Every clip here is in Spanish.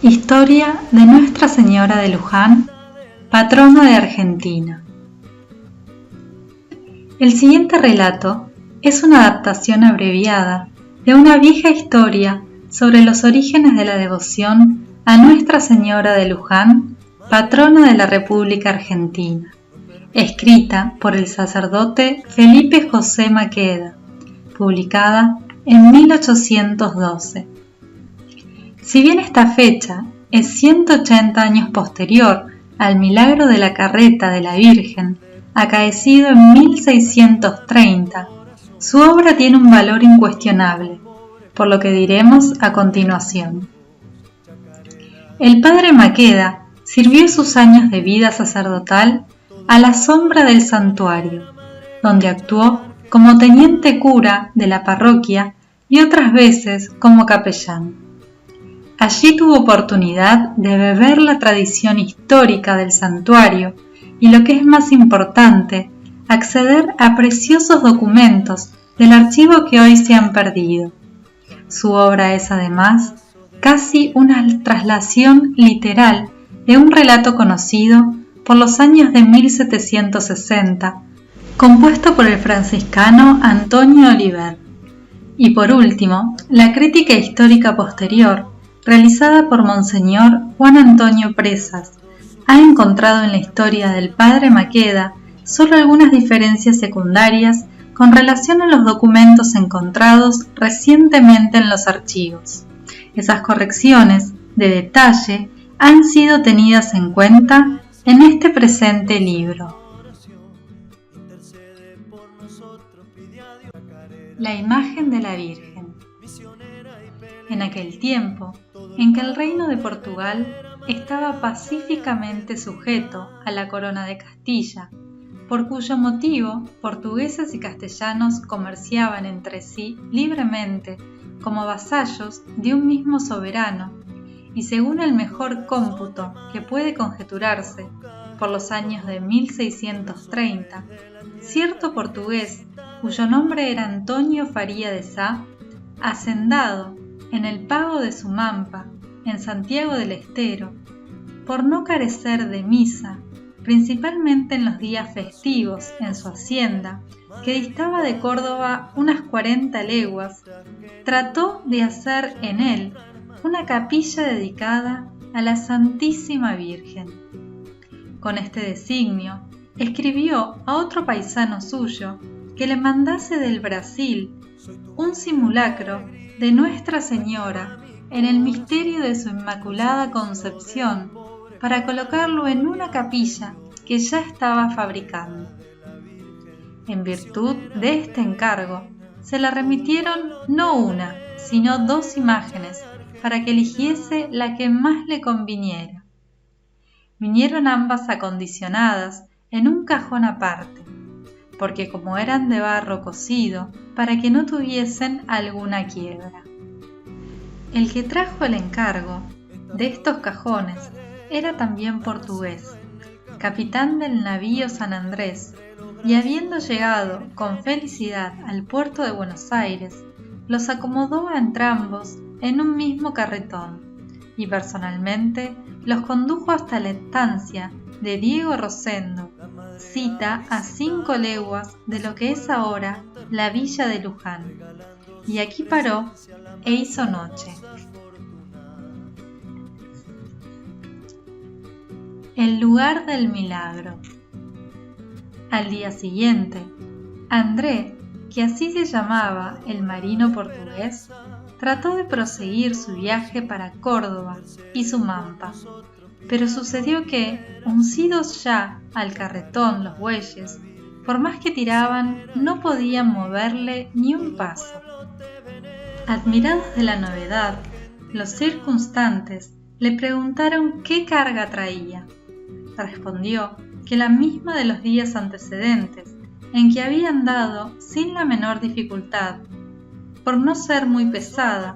Historia de Nuestra Señora de Luján, patrona de Argentina. El siguiente relato es una adaptación abreviada de una vieja historia sobre los orígenes de la devoción a Nuestra Señora de Luján, patrona de la República Argentina, escrita por el sacerdote Felipe José Maqueda, publicada en 1812. Si bien esta fecha es 180 años posterior al milagro de la carreta de la Virgen, acaecido en 1630, su obra tiene un valor incuestionable, por lo que diremos a continuación. El padre Maqueda sirvió sus años de vida sacerdotal a la sombra del santuario, donde actuó como teniente cura de la parroquia y otras veces como capellán. Allí tuvo oportunidad de beber la tradición histórica del santuario y, lo que es más importante, acceder a preciosos documentos del archivo que hoy se han perdido. Su obra es además casi una traslación literal de un relato conocido por los años de 1760, compuesto por el franciscano Antonio Oliver. Y por último, la crítica histórica posterior, realizada por Monseñor Juan Antonio Presas, ha encontrado en la historia del padre Maqueda solo algunas diferencias secundarias con relación a los documentos encontrados recientemente en los archivos. Esas correcciones de detalle han sido tenidas en cuenta en este presente libro. La imagen de la Virgen. En aquel tiempo, en que el reino de Portugal estaba pacíficamente sujeto a la corona de Castilla, por cuyo motivo portugueses y castellanos comerciaban entre sí libremente como vasallos de un mismo soberano, y según el mejor cómputo que puede conjeturarse, por los años de 1630, cierto portugués, cuyo nombre era Antonio Faria de Sá, hacendado en el pago de su mampa, en Santiago del Estero, por no carecer de misa, principalmente en los días festivos en su hacienda, que distaba de Córdoba unas 40 leguas, trató de hacer en él una capilla dedicada a la Santísima Virgen. Con este designio, escribió a otro paisano suyo que le mandase del Brasil un simulacro de Nuestra Señora en el misterio de su Inmaculada Concepción para colocarlo en una capilla que ya estaba fabricando. En virtud de este encargo, se le remitieron no una, sino 2 imágenes para que eligiese la que más le conviniera. Vinieron ambas acondicionadas en un cajón aparte, porque como eran de barro cocido, para que no tuviesen alguna quiebra. El que trajo el encargo de estos cajones era también portugués, capitán del navío San Andrés, y habiendo llegado con felicidad al puerto de Buenos Aires, los acomodó a entrambos en un mismo carretón, y personalmente los condujo hasta la estancia de Diego Rosendo, cita a 5 leguas de lo que es ahora la villa de Luján, y aquí paró e hizo noche. El lugar del milagro. Al día siguiente, André, que así se llamaba el marino portugués, trató de proseguir su viaje para Córdoba y su mampa, pero sucedió que, uncidos ya al carretón los bueyes, por más que tiraban, no podían moverle ni un paso. Admirados de la novedad, los circunstantes le preguntaron qué carga traía. Respondió que la misma de los días antecedentes, en que había andado sin la menor dificultad, por no ser muy pesada,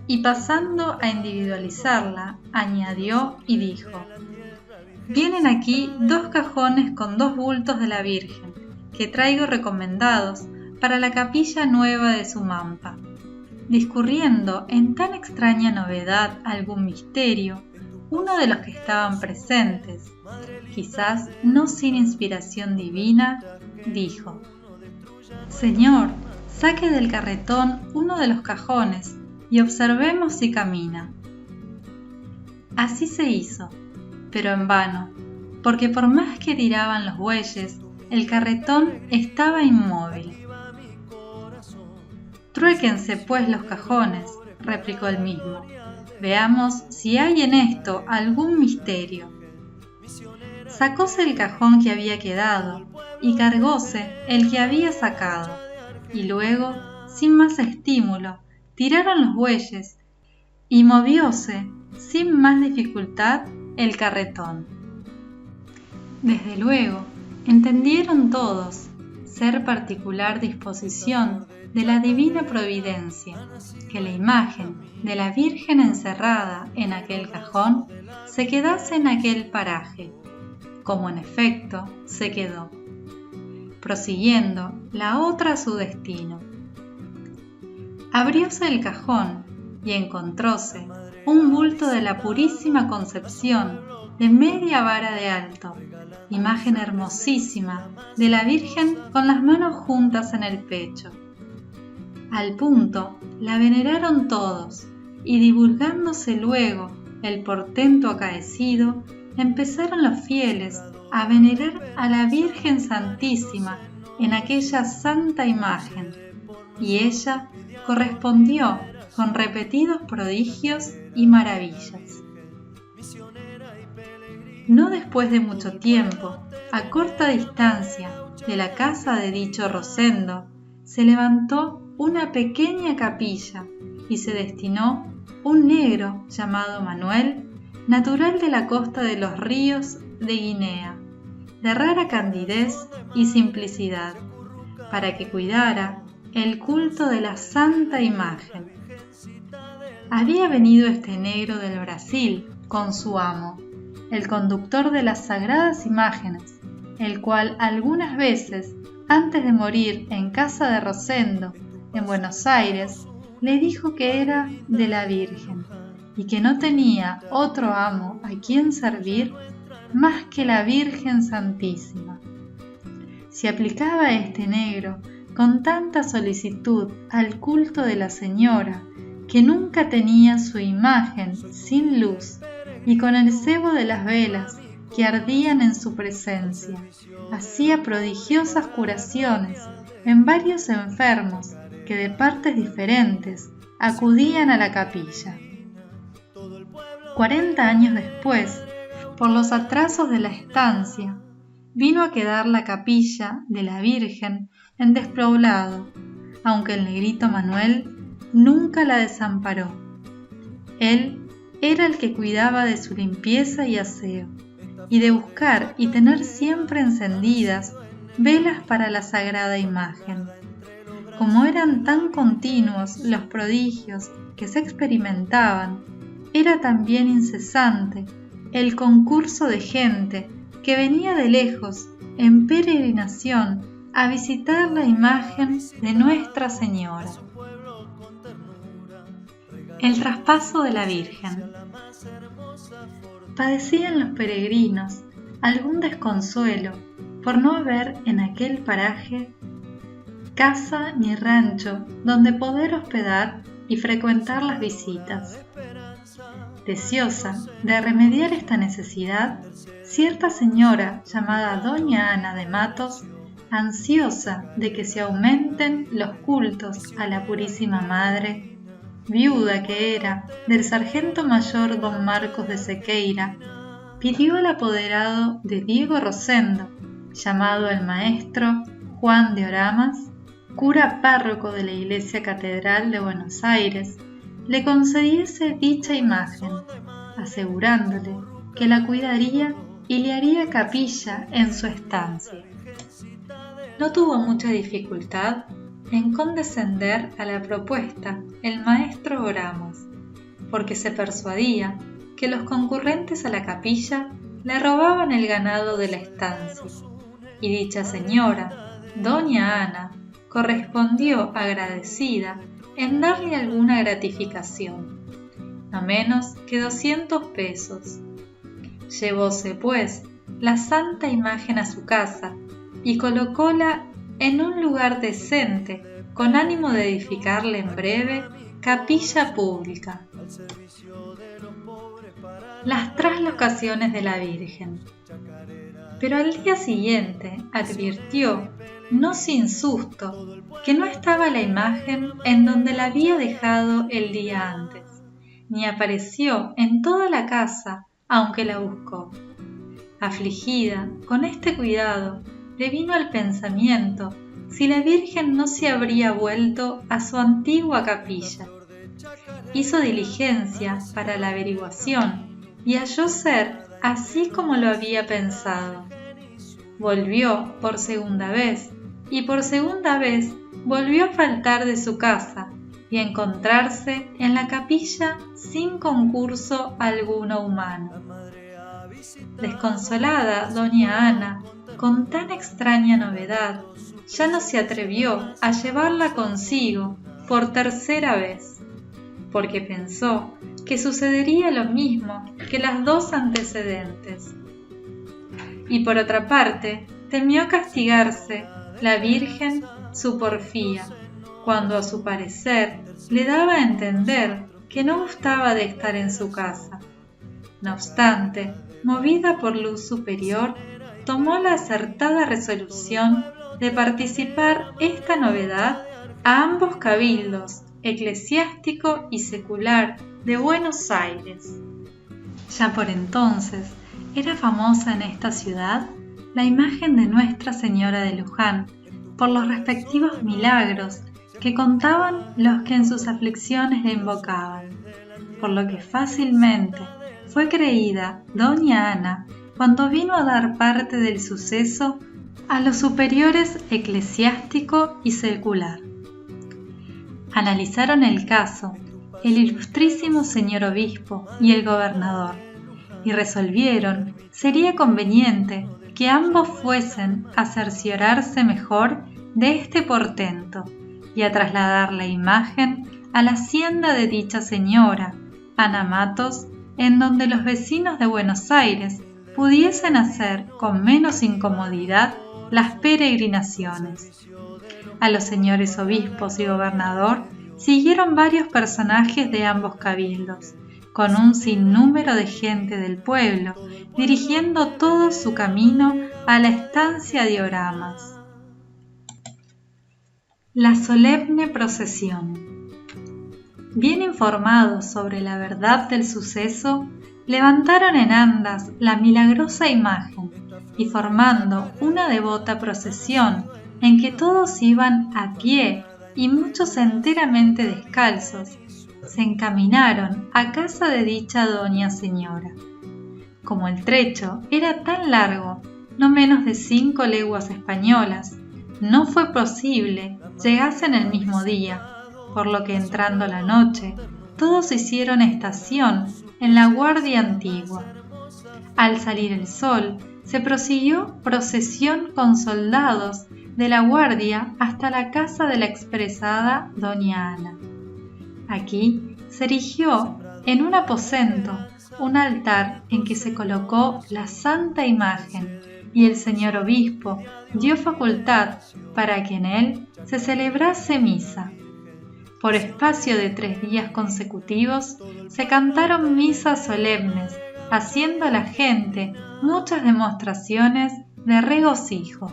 y pasando a individualizarla, añadió y dijo: «Vienen aquí 2 cajones con 2 bultos de la Virgen, que traigo recomendados para la capilla nueva de su mampa. discurriendo en tan extraña novedad algún misterio, uno de los que estaban presentes, quizás no sin inspiración divina, dijo: «Señor, saque del carretón uno de los cajones y observemos si camina». Así se hizo, pero en vano, porque por más que tiraban los bueyes, el carretón estaba inmóvil. «Truéquense pues los cajones», replicó el mismo. «Veamos si hay en esto algún misterio». Sacóse el cajón que había quedado y cargóse el que había sacado, y luego, sin más estímulo, tiraron los bueyes y movióse sin más dificultad el carretón. Desde luego, entendieron todos ser particular disposición de la divina providencia, que la imagen de la Virgen encerrada en aquel cajón se quedase en aquel paraje, como en efecto se quedó, prosiguiendo la otra a su destino. Abrióse el cajón y encontróse un bulto de la Purísima Concepción de media vara de alto, imagen hermosísima de la Virgen con las manos juntas en el pecho. Al punto la veneraron todos, y divulgándose luego el portento acaecido, empezaron los fieles a venerar a la Virgen Santísima en aquella santa imagen, y ella correspondió con repetidos prodigios y maravillas. No después de mucho tiempo, a corta distancia de la casa de dicho Rosendo, se levantó una pequeña capilla y se destinó un negro llamado Manuel, natural de la costa de los ríos de Guinea, de rara candidez y simplicidad, para que cuidara el culto de la santa imagen. Había venido este negro del Brasil con su amo, el conductor de las sagradas imágenes, el cual algunas veces, antes de morir en casa de Rosendo, en Buenos Aires, le dijo que era de la Virgen y que no tenía otro amo a quien servir más que la Virgen Santísima. Se aplicaba este negro con tanta solicitud al culto de la Señora que nunca tenía su imagen sin luz, y con el cebo de las velas que ardían en su presencia, hacía prodigiosas curaciones en varios enfermos que de partes diferentes acudían a la capilla. 40 años después, por los atrasos de la estancia, vino a quedar la capilla de la Virgen en despoblado, aunque el negrito Manuel nunca la desamparó. Él era el que cuidaba de su limpieza y aseo, y de buscar y tener siempre encendidas velas para la sagrada imagen. Como eran tan continuos los prodigios que se experimentaban, era también incesante el concurso de gente que venía de lejos en peregrinación a visitar la imagen de Nuestra Señora. El traspaso de la Virgen. Padecían los peregrinos algún desconsuelo por no haber en aquel paraje casa ni rancho donde poder hospedar y frecuentar las visitas. Deseosa de remediar esta necesidad, cierta señora llamada Doña Ana de Matos, ansiosa de que se aumenten los cultos a la Purísima Madre, viuda que era del sargento mayor don Marcos de Sequeira, pidió al apoderado de Diego Rosendo, llamado el maestro Juan de Oramas, cura párroco de la Iglesia Catedral de Buenos Aires, le concediese dicha imagen, asegurándole que la cuidaría y le haría capilla en su estancia. No tuvo mucha dificultad en condescender a la propuesta el maestro Oramas, porque se persuadía que los concurrentes a la capilla le robaban el ganado de la estancia, y dicha señora, doña Ana, correspondió agradecida en darle alguna gratificación, no menos que 200 pesos. Llevóse, pues, la santa imagen a su casa y colocóla en un lugar decente, con ánimo de edificarle en breve capilla pública. Las traslocaciones de la Virgen. Pero al día siguiente advirtió, no sin susto, que no estaba la imagen en donde la había dejado el día antes, ni apareció en toda la casa, aunque la buscó. Afligida con este cuidado, le vino al pensamiento si la Virgen no se habría vuelto a su antigua capilla. Hizo diligencia para la averiguación y halló ser así como lo había pensado. Volvió por segunda vez y por segunda vez volvió a faltar de su casa y a encontrarse en la capilla sin concurso alguno humano. Desconsolada doña Ana, con tan extraña novedad, ya no se atrevió a llevarla consigo por tercera vez, porque pensó que sucedería lo mismo que las dos antecedentes. Y por otra parte, temió castigarse la Virgen su porfía, cuando a su parecer le daba a entender que no gustaba de estar en su casa. No obstante, movida por luz superior, tomó la acertada resolución de participar esta novedad a ambos cabildos, eclesiástico y secular, de Buenos Aires. Ya por entonces era famosa en esta ciudad la imagen de Nuestra Señora de Luján por los respectivos milagros que contaban los que en sus aflicciones la invocaban, por lo que fácilmente fue creída doña Ana cuando vino a dar parte del suceso a los superiores eclesiástico y secular. Analizaron el caso el ilustrísimo señor obispo y el gobernador, y resolvieron sería conveniente que ambos fuesen a cerciorarse mejor de este portento y a trasladar la imagen a la hacienda de dicha señora, Ana Matos, en donde los vecinos de Buenos Aires pudiesen hacer con menos incomodidad las peregrinaciones. A los señores obispos y gobernador siguieron varios personajes de ambos cabildos, con un sinnúmero de gente del pueblo, dirigiendo todo su camino a la estancia de Oramas. La solemne procesión. Bien informados sobre la verdad del suceso, levantaron en andas la milagrosa imagen y formando una devota procesión en que todos iban a pie y muchos enteramente descalzos, se encaminaron a casa de dicha doña señora. Como el trecho era tan largo, no menos de 5 leguas españolas, no fue posible llegasen el mismo día, por lo que entrando la noche, todos hicieron estación en la guardia antigua. Al salir el sol, se prosiguió procesión con soldados de la guardia hasta la casa de la expresada doña Ana. Aquí se erigió en un aposento un altar en que se colocó la santa imagen y el señor obispo dio facultad para que en él se celebrase misa. Por espacio de 3 días consecutivos se cantaron misas solemnes, haciendo a la gente muchas demostraciones de regocijo.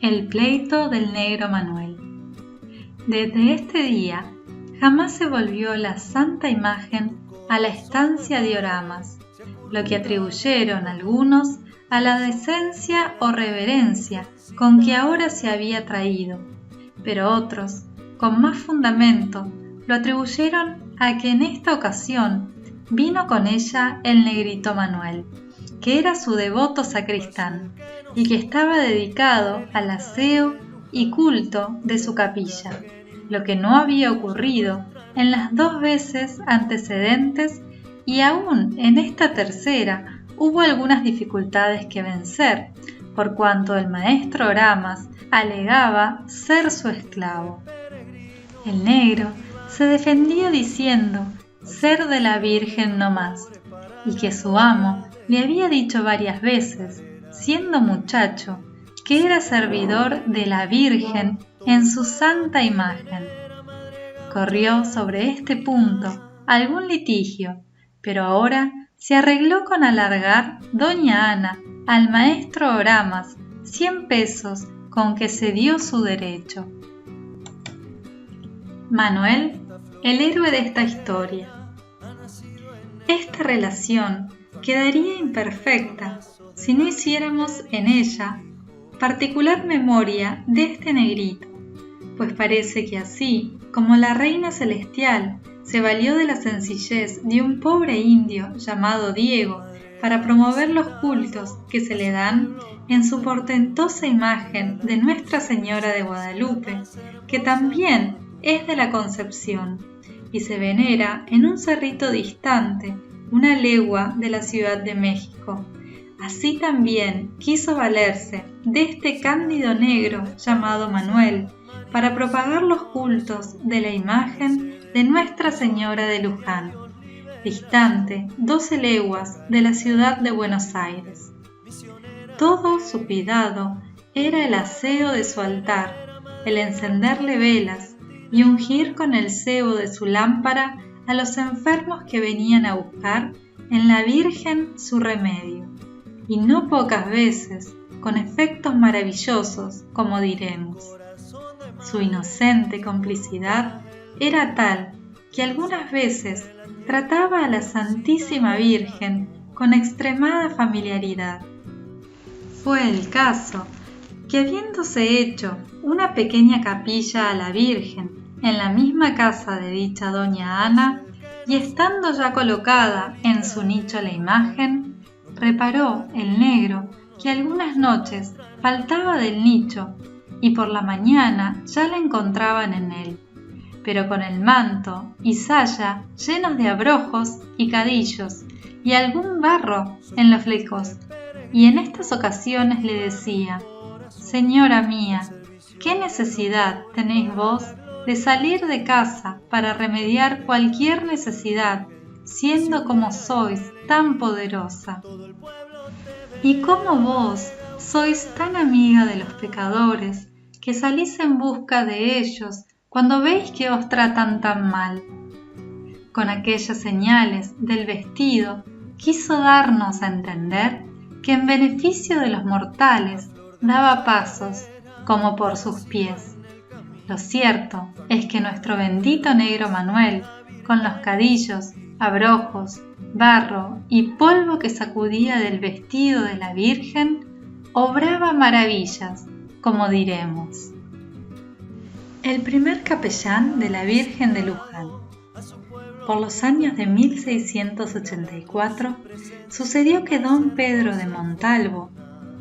El pleito del negro Manuel. Desde este día jamás se volvió la santa imagen a la estancia de Oramas, lo que atribuyeron algunos a la decencia o reverencia con que ahora se había traído, pero otros, con más fundamento, lo atribuyeron a que en esta ocasión vino con ella el negrito Manuel, que era su devoto sacristán y que estaba dedicado al aseo y culto de su capilla, lo que no había ocurrido en las 2 veces antecedentes, y aún en esta tercera hubo algunas dificultades que vencer, por cuanto el maestro Oramas alegaba ser su esclavo. El negro se defendía diciendo ser de la Virgen no más, y que su amo le había dicho varias veces, siendo muchacho, que era servidor de la Virgen en su santa imagen. Corrió sobre este punto algún litigio, pero ahora se arregló con alargar doña Ana al maestro Oramas 100 pesos con que se dio su derecho. Manuel, el héroe de esta historia. Esta relación quedaría imperfecta si no hiciéramos en ella particular memoria de este negrito, pues parece que así como la reina celestial se valió de la sencillez de un pobre indio llamado Diego para promover los cultos que se le dan en su portentosa imagen de Nuestra Señora de Guadalupe, que también es de la Concepción y se venera en un cerrito distante, una legua de la Ciudad de México. Así también quiso valerse de este cándido negro llamado Manuel para propagar los cultos de la imagen de Nuestra Señora de Luján, distante 12 leguas de la ciudad de Buenos Aires. Todo su cuidado era el aseo de su altar, el encenderle velas y ungir con el cebo de su lámpara a los enfermos que venían a buscar en la Virgen su remedio, y no pocas veces con efectos maravillosos, como diremos. Su inocente complicidad era tal que algunas veces trataba a la Santísima Virgen con extremada familiaridad. Fue el caso que, habiéndose hecho una pequeña capilla a la Virgen en la misma casa de dicha doña Ana, y estando ya colocada en su nicho la imagen, reparó el negro que algunas noches faltaba del nicho y por la mañana ya la encontraban en él, pero con el manto y saya llenos de abrojos y cadillos y algún barro en los flecos, y en estas ocasiones le decía: «Señora mía, ¿qué necesidad tenéis vos de salir de casa para remediar cualquier necesidad, siendo como sois tan poderosa? Y cómo vos sois tan amiga de los pecadores, que salís en busca de ellos cuando veis que os tratan tan mal». Con aquellas señales del vestido quiso darnos a entender que en beneficio de los mortales daba pasos como por sus pies. Lo cierto es que nuestro bendito negro Manuel, con los cadillos, abrojos, barro y polvo que sacudía del vestido de la Virgen, obraba maravillas, como diremos. El primer capellán de la Virgen de Luján. Por los años de 1684, sucedió que don Pedro de Montalvo,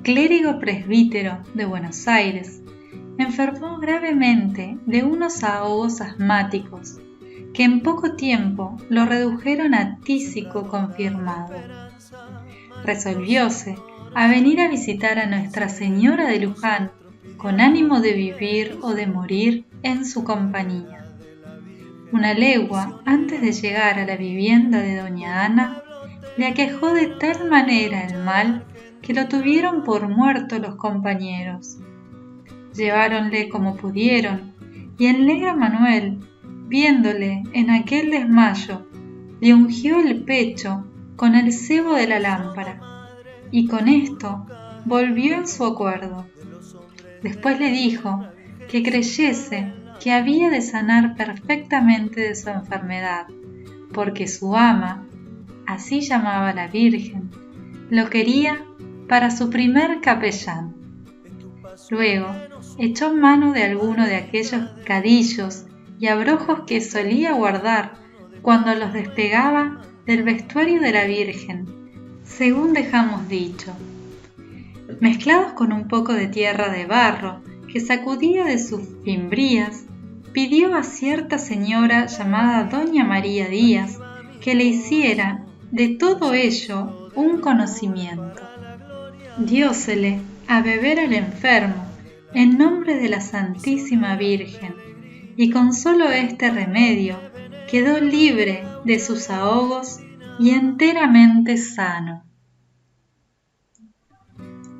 clérigo presbítero de Buenos Aires, enfermó gravemente de unos ahogos asmáticos que en poco tiempo lo redujeron a tísico confirmado. Resolvióse a venir a visitar a Nuestra Señora de Luján con ánimo de vivir o de morir en su compañía. Una legua antes de llegar a la vivienda de doña Ana, le aquejó de tal manera el mal que lo tuvieron por muerto los compañeros. Lleváronle como pudieron, y el negro Manuel, viéndole en aquel desmayo, le ungió el pecho con el cebo de la lámpara, y con esto volvió en su acuerdo. Después le dijo que creyese que había de sanar perfectamente de su enfermedad, porque su ama, así llamaba la Virgen, lo quería para su primer capellán. Luego echó mano de alguno de aquellos cadillos y abrojos que solía guardar cuando los despegaba del vestuario de la Virgen, según dejamos dicho, mezclados con un poco de tierra de barro que sacudía de sus fimbrías. Pidió a cierta señora llamada doña María Díaz que le hiciera de todo ello un conocimiento. Diósele a beber al enfermo en nombre de la Santísima Virgen, y con solo este remedio quedó libre de sus ahogos y enteramente sano.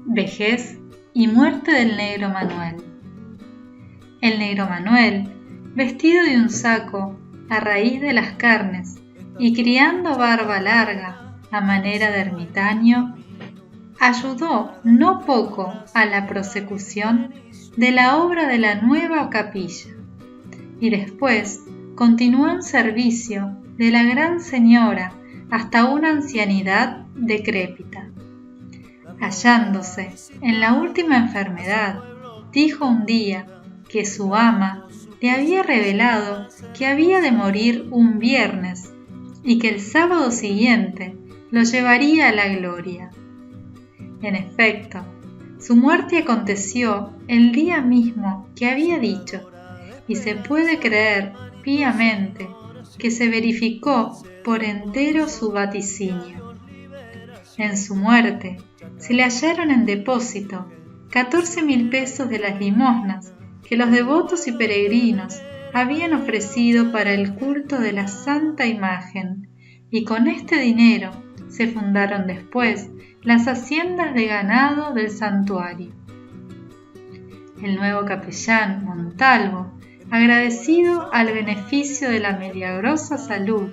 Vejez y muerte del negro Manuel. El negro Manuel, vestido de un saco a raíz de las carnes y criando barba larga a manera de ermitaño, ayudó no poco a la prosecución de la obra de la nueva capilla y después continuó en servicio de la Gran Señora hasta una ancianidad decrépita. Hallándose en la última enfermedad, dijo un día que su ama le había revelado que había de morir un viernes y que el sábado siguiente lo llevaría a la gloria. En efecto, su muerte aconteció el día mismo que había dicho, y se puede creer piamente que se verificó por entero su vaticinio. En su muerte se le hallaron en depósito 14.000 pesos de las limosnas que los devotos y peregrinos habían ofrecido para el culto de la Santa Imagen, y con este dinero se fundaron después las haciendas de ganado del santuario. El nuevo capellán Montalvo, agradecido al beneficio de la milagrosa salud,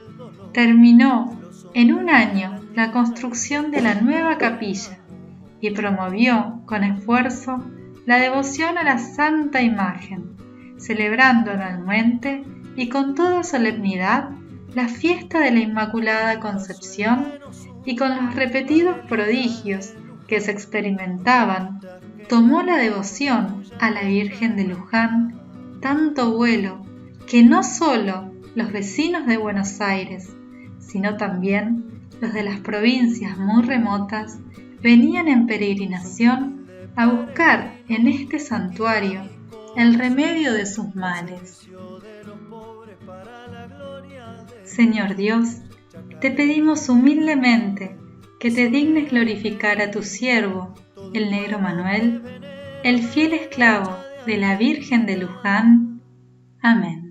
terminó en un año la construcción de la nueva capilla y promovió con esfuerzo la devoción a la Santa Imagen, celebrando anualmente y con toda solemnidad la fiesta de la Inmaculada Concepción, y con los repetidos prodigios que se experimentaban, tomó la devoción a la Virgen de Luján tanto vuelo que no solo los vecinos de Buenos Aires, sino también los de las provincias muy remotas venían en peregrinación a buscar en este santuario el remedio de sus males. Señor Dios, te pedimos humildemente que te dignes glorificar a tu siervo, el negro Manuel, el fiel esclavo de la Virgen de Luján. Amén.